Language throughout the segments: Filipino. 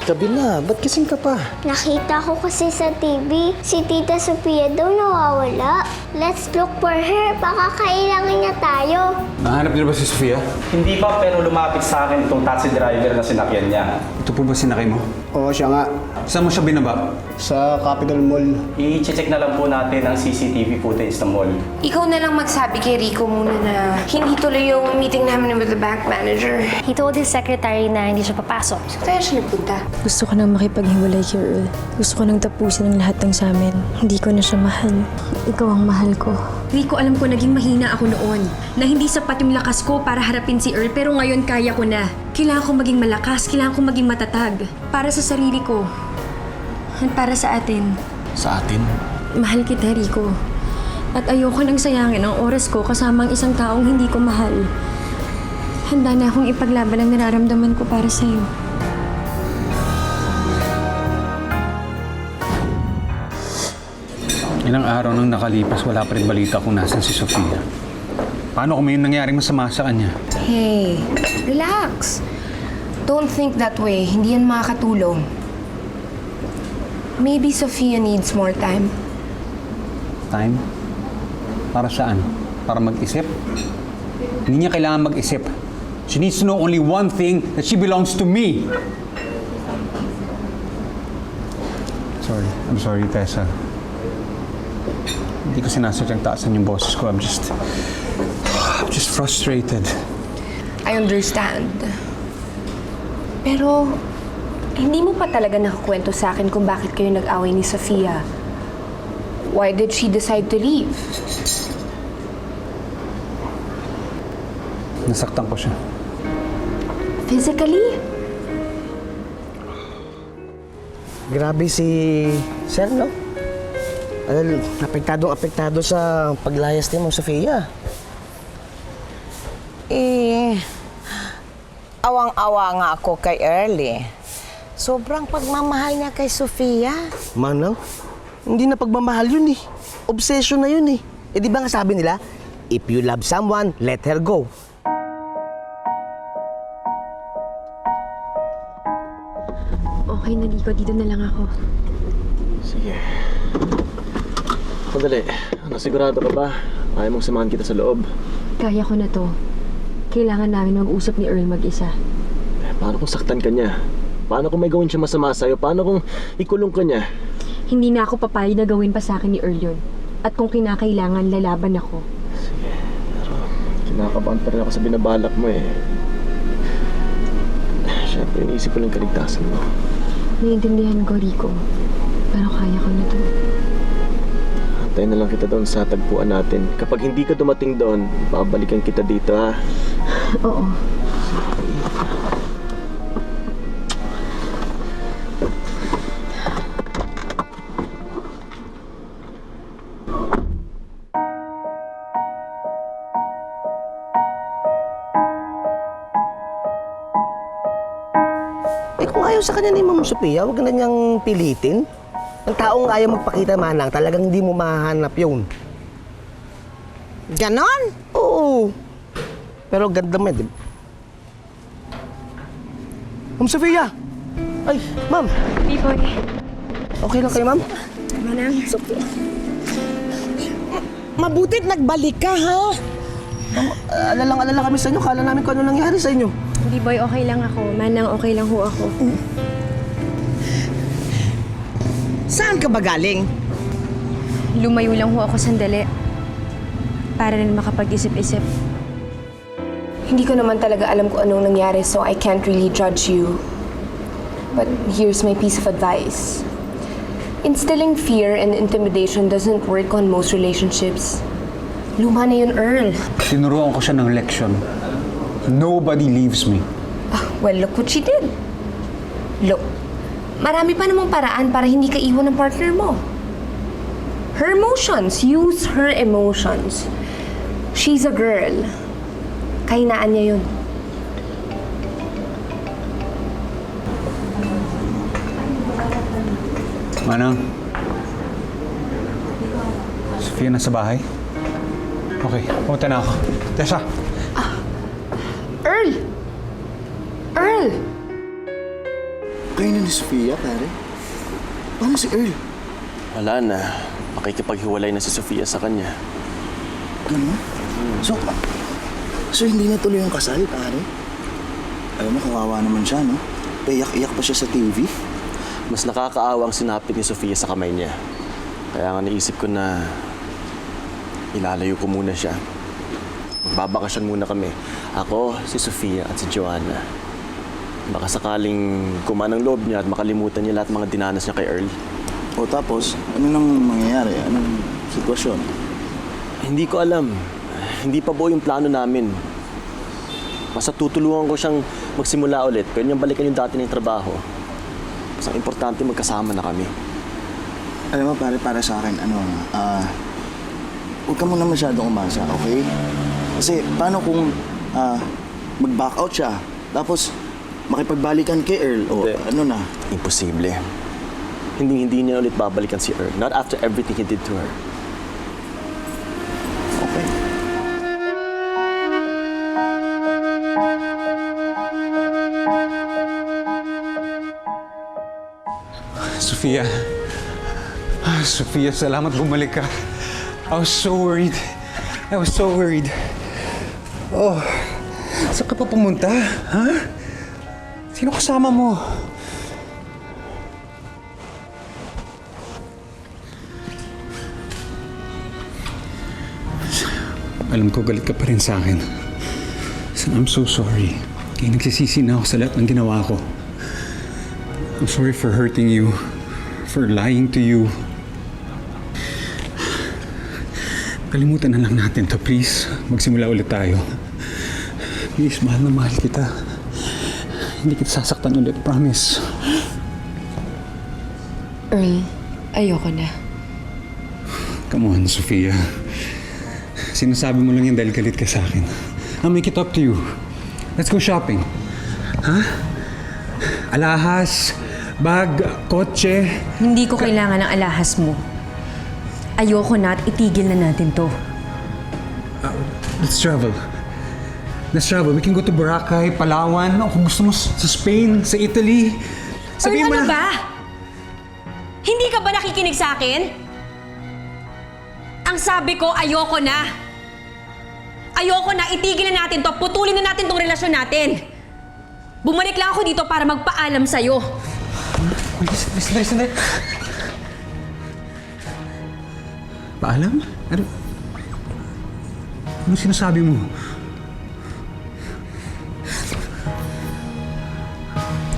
Gabi na, ba't kasing ka pa? Nakita ko kasi sa TV, si Tita Sofia daw nawawala. Let's look for her, baka kailangan niya tayo. Nahanap niyo ba si Sofia? Hindi pa, pero lumapit sa akin itong taxi driver na sinakyan niya. Ito po ba sinakay mo? Oo, siya nga. Saan mo siya binaba? Sa Capitol Mall. I-check na lang po natin ang CCTV footage ng mall. Ikaw na lang magsabi kay Rico muna na hindi tuloy yung meeting namin with the bank manager. He told his secretary na hindi siya papasok. So tayo siya nagpunta. Gusto ko nang makipaghiwalay kay Earl. Gusto ko nang tapusin ang lahat ng sa amin. Hindi ko na siya mahal. Ikaw ang mahal ko. Rico, alam ko naging mahina ako noon. Na hindi sapat yung lakas ko para harapin si Earl, pero ngayon kaya ko na. Kailangan ko maging malakas, kailangan ko maging matatag. Para sa sarili ko. At para sa atin. Sa atin? Mahal kita, Rico. At ayoko nang sayangin ang oras ko kasama ang isang taong hindi ko mahal. Handa na akong ipaglaban ang nararamdaman ko para sa'yo. Ilang araw nang nakalipas, wala pa rin balita kung nasan si Sofia. Paano kung may nangyaring masama sa kanya? Hey, relax. Don't think that way. Hindi yan makakatulong. Maybe Sofia needs more time. Time? Para saan? Para mag-isip? Hindi niya kailangan mag-isip. She needs to know only one thing, that she belongs to me. I'm sorry, Tessa. Hindi ko sinasadyang taasan yung boses ko. I'm just frustrated. I understand. Pero, hindi mo pa talaga nakakwento sa akin kung bakit kayo nag-away ni Sofia. Why did she decide to leave? Nasaktan ko siya. Physically? Grabe si Sir, no? Apektado sa paglayas ni Ma'am Sofia. Awang-awa nga ako kay Earl eh. Sobrang pagmamahal niya kay Sofia. Manang, hindi na pagmamahal yun eh. Obsession na yun eh. Eh di ba nga sabi nila, if you love someone, let her go. Okay na, Rico. Dito na lang ako. Sige. Sandali. Sigurado ka ba? Ayaw mong samahan kita sa loob. Kaya ko na to. Kailangan namin mag-usap ni Earl mag-isa. Paano kung saktan ka niya? Paano kung may gawin siya masama sa'yo? Paano kung ikulong ka niya? Hindi na ako papayag na gawin pa sa akin ni Earl yun. At kung kinakailangan, lalaban ako. Sige. Pero kinakabahan pa rin ako sa binabalak mo eh. Siyempre, iniisip ko lang kaligtasan mo. Naiintindihan ko, Rico. Pero kaya ko na to. Antayin na lang kita doon sa tagpuan natin. Kapag hindi ka dumating doon, babalikan kita dito ha. Oo. Eh kung ayaw sa kanya ni Ma'am Sofia, huwag na niyang pilitin. Ang taong ayaw magpakita manang, talagang hindi mo mahanap yun. Ganon? Oo. Pero ganda mo, di ba? Ma'am Sofia! Ay, ma'am! Biboy. Okay lang kayo, ma'am? Manang. Mabutit nagbalik ka, ha? Alala kami sa inyo. Kala namin kung ano nangyari sa inyo. Biboy, okay lang ako. Manang, okay lang ho ako. Saan ka ba galing? Lumayo lang ho ako sandali. Para rin makapag-isip-isip. Hindi ko naman talaga alam kung anong nangyari, so I can't really judge you. But here's my piece of advice. Instilling fear and intimidation doesn't work on most relationships. Luma na yun, Earl. Tinuruan ko siya ng leksyon. Nobody leaves me. Well, look what she did. Look, marami pa namang paraan para hindi ka iwan ng partner mo. Her emotions. Use her emotions. She's a girl. Kahinaan niya yun. Manang? Sofia nasa bahay? Okay, pumunta na ako. Tessa! Earl! Earl! Kayo na ni Sofia, pare? Paano si Earl? Wala na. Makikipaghiwalay na si Sofia sa kanya. Ano? So hindi na tuloy yung kasal, pare? Alam mo, kawawa naman siya, no? Paiyak-iyak pa siya sa TV. Mas nakakaawang sinapit ni Sofia sa kamay niya. Kaya nga naisip ko na ilalayo ko muna siya. Magbabakasyon muna kami. Ako, si Sofia at si Joanna. Baka sakaling kumanang loob niya at makalimutan niya lahat mga dinanas niya kay Earl. O tapos, ano nang mangyayari? Anong sitwasyon? Hindi ko alam. Hindi pa buo yung plano namin. Basta tutulungan ko siyang magsimula ulit. Pwede niyang balikan yung dati niyang trabaho. Basta ang importante magkasama na kami. Alam mo, pare, para sa akin, huwag ka muna masyadong umasa, okay? Kasi paano kung mag-back out siya, tapos makipagbalikan kay Earl, o Hindi. ano na? Imposible. Hindi niya ulit babalikan si Earl. Not after everything he did to her. Okay. Sofia. Sofia, salamat bumalik ka. I was so worried. Oh, saan ka pa pumunta? Ha? Sino kasama mo? Alam ko galit ka pa rin sa akin. I'm so sorry. Kaya nagsisisi na ako sa lahat ng ginawa ko. I'm sorry for hurting you, for lying to you. Kalimutan na lang natin to, please. Magsimula ulit tayo. Please, mahal na mahal kita. Hindi kita sasaktan ulit, promise. Earl, ayoko na. Come on, Sofia. Sinasabi mo lang yan dahil galit ka sa akin. I'll make it up to you. Let's go shopping. Ha? Alahas, bag, kotse. Hindi ko kailangan ng alahas mo. Ayoko na at itigil na natin to. Let's travel. We can go to Boracay, Palawan, o kung gusto mo sa Spain, sa Italy. Sabihin mo Earl, ano na. ba? Hindi ka ba nakikinig sa akin? Ang sabi ko, ayoko na. Ayoko na, itigil na natin to, putulin na natin tong relasyon natin. Bumalik lang ako dito para magpaalam sa'yo. Listen. Paalam? Ano sinasabi mo?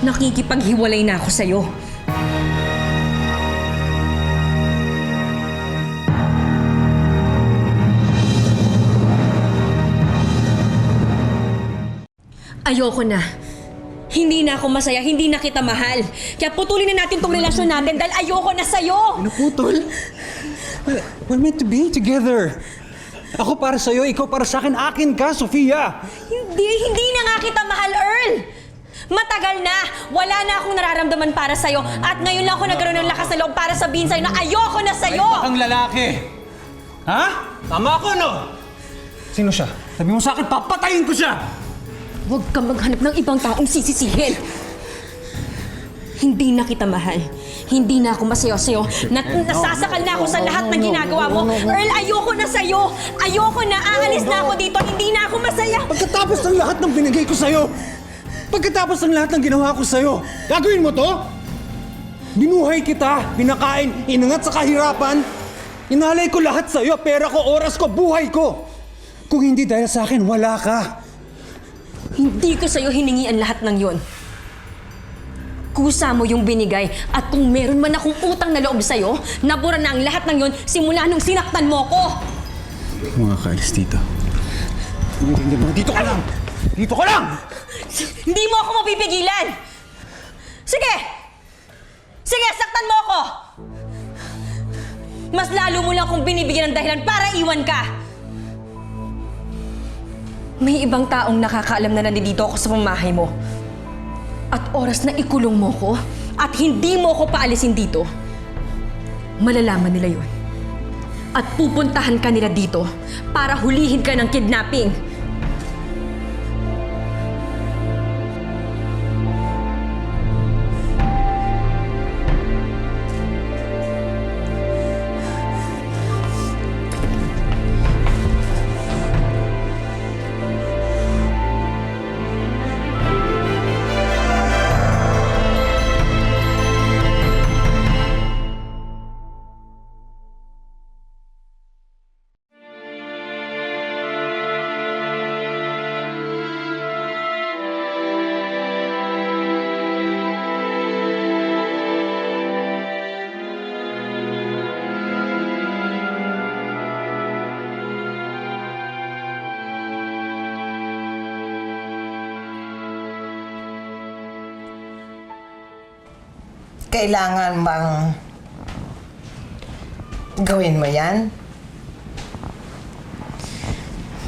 Nakikipaghiwalay na ako sa'yo. Ayoko na. Hindi na ako masaya, hindi na kita mahal. Kaya putulin na natin tong relasyon natin dahil ayoko na sa'yo. Naputol? We're meant to be together. Ako para sa'yo, ikaw para sa akin. Akin ka, Sofia! Hindi na nga kita mahal, Earl. Matagal na. Wala na akong nararamdaman para sa'yo. At ngayon lang ako nagkaroon ng lakas na loob para sabihin sa'yo na ayoko na sa'yo. Ang lalaki! Ha? Tama ako, no? Sino siya? Sabi mo sa akin, papatayin ko siya! Huwag kang maghanap ng ibang taong sisisihin. Hindi na kita mahal. Hindi na ako masaya sa'yo. Nasasakal na ako sa lahat ng ginagawa mo. Earl, ayoko na sa'yo. Ayoko na. Aalis na ako dito. Hindi na ako masaya. Pagkatapos ng lahat ng binigay ko sa'yo, pagkatapos ng lahat ng ginawa ko sa'yo, gagawin mo to? Binuhay kita, pinakain, inangat sa kahirapan. Inalay ko lahat sa'yo, pera ko, oras ko, buhay ko. Kung hindi dahil sa akin, wala ka. Hindi ko sa'yo hiningi ang lahat ng yon. Kusa mo yung binigay at kung meron man akong utang na loob sa'yo, nabura na ang lahat ng yon simula nung sinaktan mo ko. Mga kaalis dito. Dito ka lang! Dito ka lang! Hindi mo ako mapipigilan! Sige! Sige, saktan mo ako! Mas lalo mo lang akong binibigyan ng dahilan para iwan ka! May ibang taong nakakaalam na nandito ako sa pamahay mo. At oras na ikulong mo ko at hindi mo ko paalisin dito, malalaman nila yun. At pupuntahan ka nila dito para hulihin ka ng kidnapping. Kailangan bang gawin mo yan?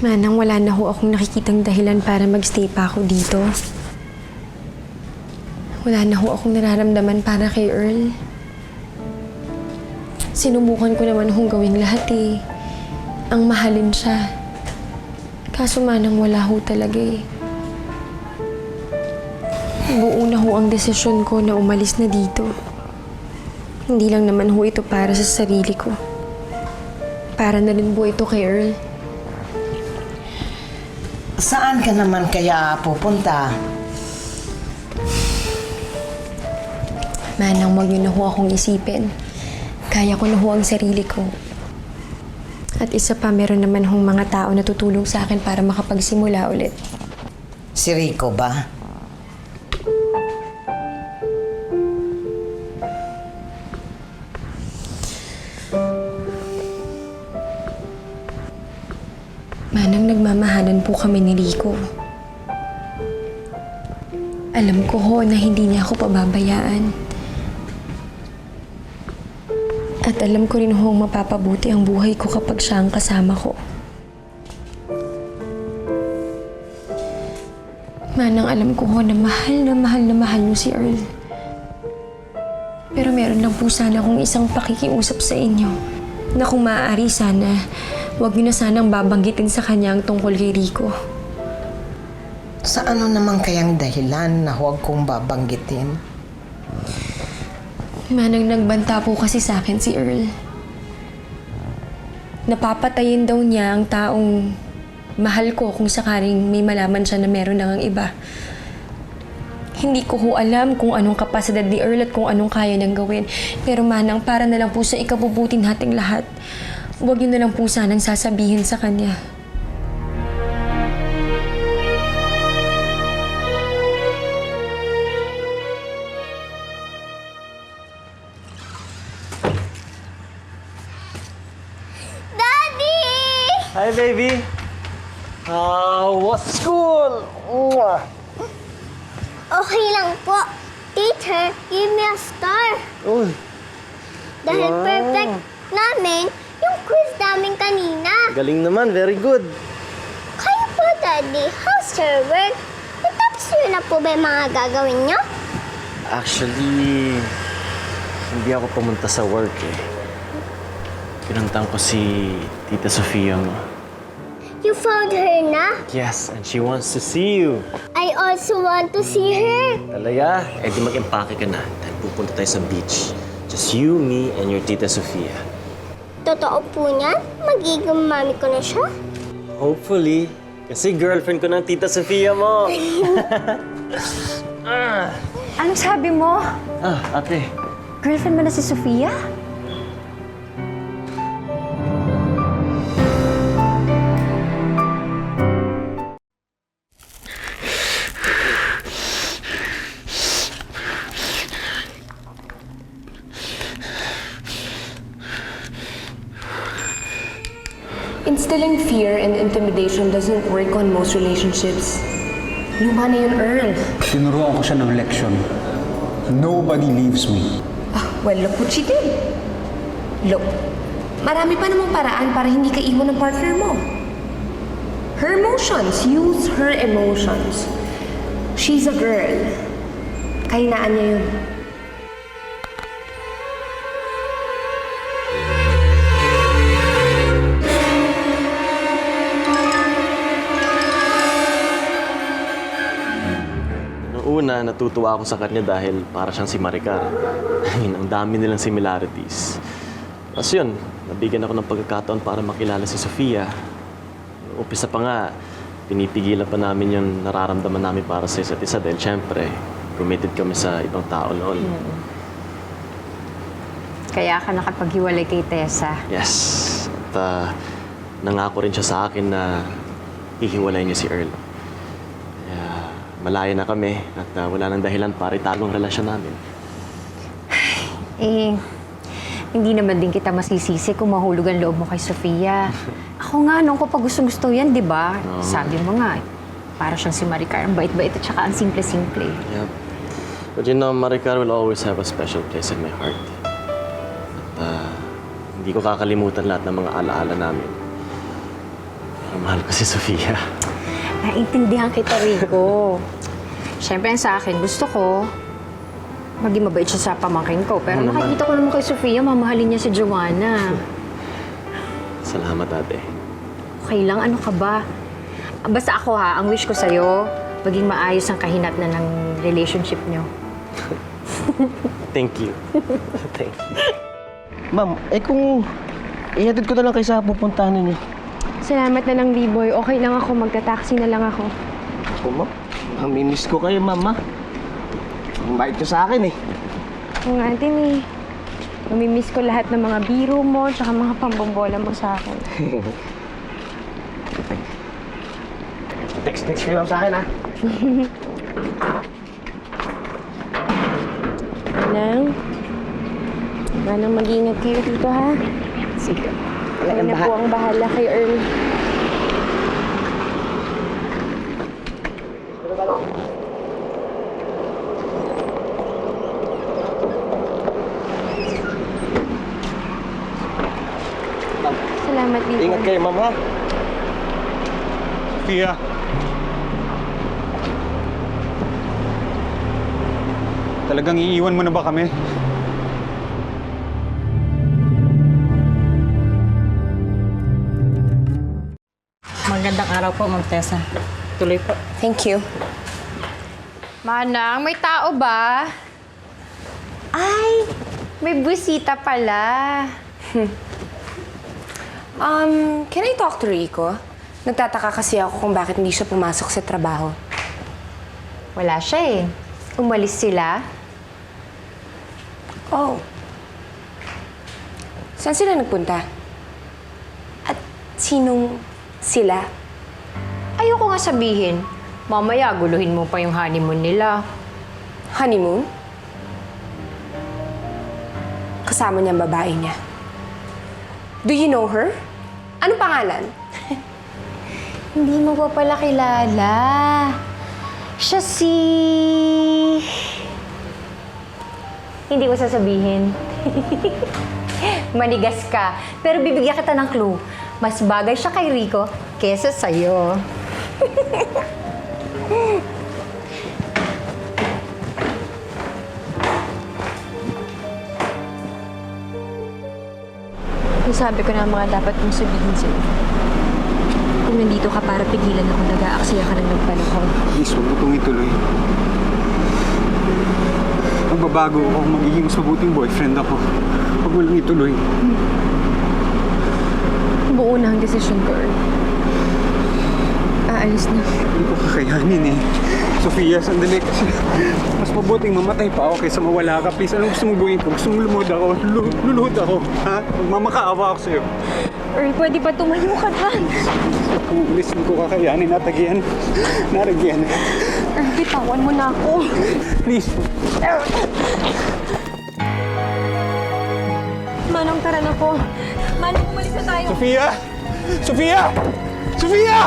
Manang, wala na ho akong nakikitang dahilan para magstay pa ako dito. Wala na ho akong nararamdaman para kay Earl. Sinubukan ko naman hong gawing lahat eh. Ang mahalin siya. Kaso Manang, wala ho talaga eh. Buo na ho ang desisyon ko na umalis na dito. Hindi lang naman ho ito para sa sarili ko. Para na rin po ito kay Earl. Saan ka naman kaya pupunta? Manang, wag niyo na ho akong isipin. Kaya ko na ho ang sarili ko. At isa pa, meron naman hong mga tao na tutulong sa akin para makapagsimula ulit. Si Rico ba? Manang, nagmamahalan po kami ni Rico. Alam ko ho na hindi niya ako pababayaan. At alam ko rin ho mapapabuti ang buhay ko kapag siya ang kasama ko. Manang, alam ko ho na mahal niyo si Earl. Pero meron lang po sana akong isang pakikiusap sa inyo. Na kung maaari sana, huwag niyo na sanang babanggitin sa kanya ang tungkol kay Rico. Sa ano naman kayang dahilan na huwag kong babanggitin? Manang, nagbanta po kasi sa akin si Earl. Napapatayin daw niya ang taong mahal ko kung sakaling may malaman siya na meron na ngang iba. Hindi ko ho alam kung anong kapasidad ni Earl at kung anong kaya niyang gawin. Pero Manang, para na lang po sa ikabubuti nating lahat, huwag yun na lang po sanang sasabihin sa kanya. Daddy! Hi, baby! What's school? Mwah. Okay lang po. Teacher, give me a star. Uy, Dahil Wow. perfect namin yung quiz namin kanina. galing naman. Very good. Kayo po, Daddy. How's your work? Natapos nyo na po ba yung mga gagawin nyo? Actually, hindi ako pumunta sa work eh. Pinuntahan ko si Tita Sofia mo. You found her na? Yes, and she wants to see you. I also want to see her. Talaga? Eh di mag-empake ka na. Dahil pupunta tayo sa beach. Just you, me, and your Tita Sofia. Totoo po niyan? Magiging mami ko na siya? Hopefully. Kasi girlfriend ko ng Tita Sofia mo. Anong sabi mo? Ate. Girlfriend mo na si Sofia? Instilling fear and intimidation doesn't work on most relationships. Luma na yun, Earl. Tinuruan ko siya ng leksyon. Nobody leaves me. Well, look what she did. Look, marami pa namang paraan para hindi ka iwan ng partner mo. Her emotions. Use her emotions. She's a girl. Kahinaan niya yun. Una, natutuwa ako sa kanya dahil para siyang si Maricar. I mean, ang dami nilang similarities. Tapos yun, nabigyan ako ng pagkakataon para makilala si Sofia. Umpisa pa nga, pinipigilan pa namin yung nararamdaman namin para sa isa't isa dahil syempre, committed kami sa ibang tao noon. Kaya ka nakapaghiwalay kay Tessa. Yes. At nangako rin siya sa akin na hihiwalay niya si Earl. Malaya na kami at wala nang dahilan para itago ang relasyon namin. Hindi naman din kita masisisi kung mahulog ang loob mo kay Sofia. Ako nga, nung ko pa gusto yan, di ba? Sabi mo nga, para siyang si Maricar, ang bait-bait at saka ang simple-simple. Yep. But you know, Maricar will always have a special place in my heart. At hindi ko kakalimutan lahat ng mga alaala namin. Pero mahal ko si Sofia. Naintindihan kita, Rico. Siyempre, sa akin, gusto ko maging mabait siya sa pamangkin ko. Pero nakikita ko naman kay Sofia, mamahalin niya si Joanna. Salamat, ate. Okay lang, ano ka ba? Basta ako ang wish ko sa'yo, maging maayos ang kahinatnan ng relationship niyo. Thank you. Thank you. Ma'am, kung ihatid ko na lang kayo sa pupuntahan ninyo. Salamat na lang, B-boy. Okay lang ako. Magta-taxi na lang ako. Ako, ma'am. Mamimiss ko kayo, ma'am, ha? Ang bait ko sa akin, eh. Oo nga, din eh. Mamimiss ko lahat ng mga biro mo tsaka mga pambombola mo sa akin. Text ko lang sa akin, ha? Manang mag-ingat kayo dito, ha? Sige. Ako na po ang bahala kay Earl. Salamat, Dito. Ingat kayo, ma'am, ha? Pia. Talagang iiwan mo na ba kami? Magandang araw po, Ma'am Tessa. Tuloy po. Thank you. Manang, may tao ba? Ay, may busita pala. Can I talk to Rico? Nagtataka kasi ako kung bakit hindi siya pumasok sa trabaho. Wala siya eh. Umalis sila. Oh. Saan sila nagpunta? At sinong sila? Ayoko nga sabihin. Mamaya, guluhin mo pa yung honeymoon nila. Honeymoon? Kasama niya ang babae niya. Do you know her? Anong pangalan? Hindi mo pa pala kilala. Siya si... Hindi ko sasabihin. Manigas ka. Pero bibigyan kita ng clue. Mas bagay siya kay Rico kesa sa'yo. Sabi ko na ang mga dapat mong sabihin sa'yo. Kung nandito ka para pigilan akong nag-aaksaya ka ng nagpanahon. Please, huwag mo itong ituloy. Magbabago ako, magiging mas mabuting boyfriend ako. Huwag mo lang ituloy. Buo na ang desisyon ko, Earl. Aalis na. Hindi ko kakayanin eh. Sofia, sandali kasi mas mabuting mamatay pa ako kaysa mawala ka. Please, anong gusto mo gawin ko? Gusto mo lumuhod ako? Luluhod ako, ha? Magmamakaawa ako sa'yo. Earl, pwede ba tumayo ka na? Kung ulis ko kakayanin, natagyan. Naragyan. Earl, bitawan mo na ako. Please. Manong, tara na po. Manong, umalis na tayo. Sofia! Sofia! Sofia!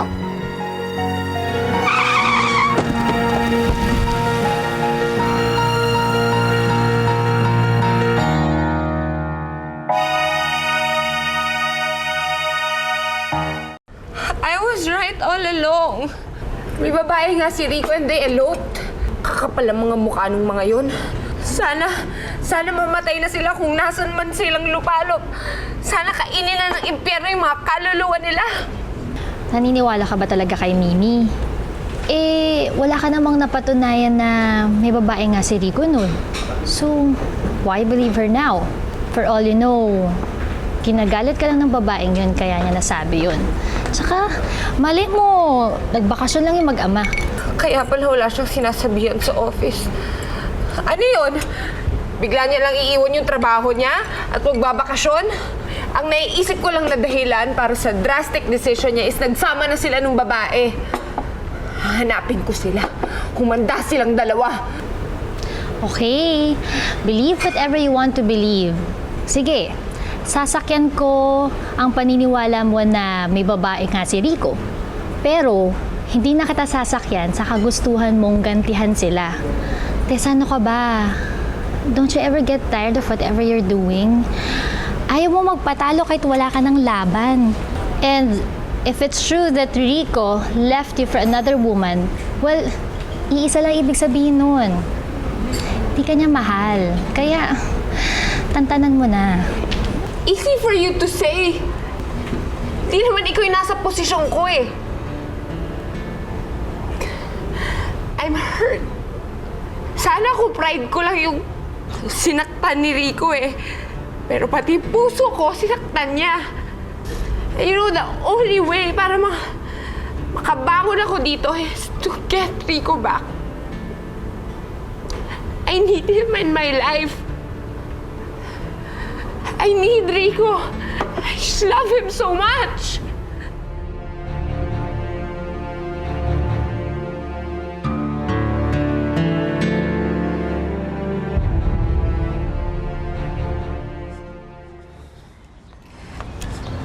I was right all along. May babae nga si Rico and they eloped. Kakapal ang mga mukha ng mga yun. Sana mamatay na sila kung nasan man silang lupalop. Sana kainin na ng impyerno yung mga kaluluwa nila. Naniniwala ka ba talaga kay Mimi? Wala ka namang napatunayan na may babae nga si Rico nun. So, why believe her now? For all you know, kinagalit ka lang ng babaeng yun kaya niya nasabi yun. Saka, mali mo, nagbakasyon lang yung mag-ama. Kaya pala wala siyang sinasabihan sa office. Ano yun? Bigla niya lang iiwan yung trabaho niya at magbabakasyon? Ang naiisip ko lang na dahilan para sa drastic decision niya is nagsama na sila ng babae. Hanapin ko sila. Humanda silang dalawa. Okay, believe whatever you want to believe. Sige, sasakyan ko ang paniniwala mo na may babae nga si Rico. Pero, hindi na kita sasakyan sa kagustuhan mong gantihan sila. Tess, ano ka ba? Don't you ever get tired of whatever you're doing? Ayaw mo magpatalo kahit wala ka ng laban. And if it's true that Rico left you for another woman, well, iisa lang ibig sabihin nun. Di ka niya mahal. Kaya, tantanan mo na. Easy for you to say. Di naman ikaw yung nasa posisyon ko eh. I'm hurt. Sana kung pride ko lang yung sinaktan ni Rico eh. Pero pati puso ko, sinaktan niya. And you know, the only way para makabangon ako dito is to get Rico back. I need him in my life. I need Rico. I just love him so much.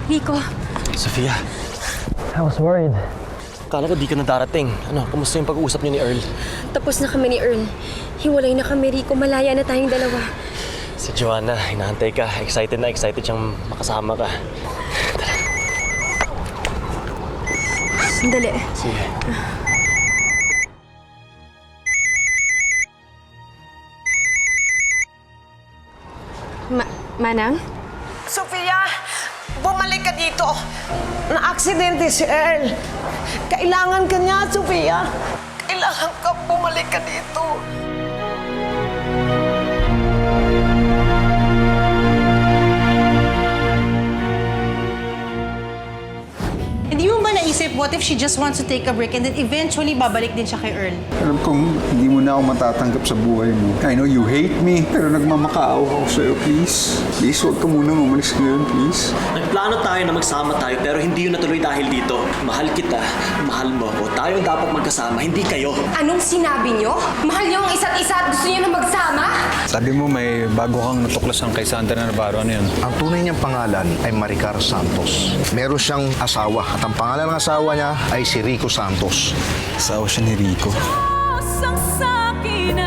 Rico, Sofia, I was worried. akala ko di ka na darating. Ano, kumusta yung pag-uusap niyo ni Earl? tapos na kami ni Earl. Hiwalay na kami, Rico. Malaya na tayong dalawa. Si Joanna, hinahantay ka. Excited na excited siyang makasama ka. Sandali. Sige. Manang? Sofia, bumalik ka dito. Na-aksidente si Earl. Kailangan ka niya, Sofia. Kailangan ka bumalik ka dito. Hindi mo ba naisip, what if she just wants to take a break and then eventually babalik din siya kay Earl? Alam kong hindi mo na ako matatanggap sa buhay mo. I know you hate me, pero nagmamakaawa ako sa'yo, please. Please, huwag ka muna umalis ngayon, please. Nagplano tayo na magsama tayo pero hindi yun natuloy dahil dito. Mahal kita, mahal mo ako. Tayo ang dapat magkasama, hindi kayo. Anong sinabi niyo? Mahal niyo ang isa't isa at gusto niyo na magsama? Sabi mo may bago kang natuklasan kay Sandra Navarro. Ano yun? Ang tunay niyang pangalan ay Maricar Santos. Meron siyang asawa at ang pangalan ng asawa niya ay si Rico Santos. Asawa siya ni Rico. Ang sakin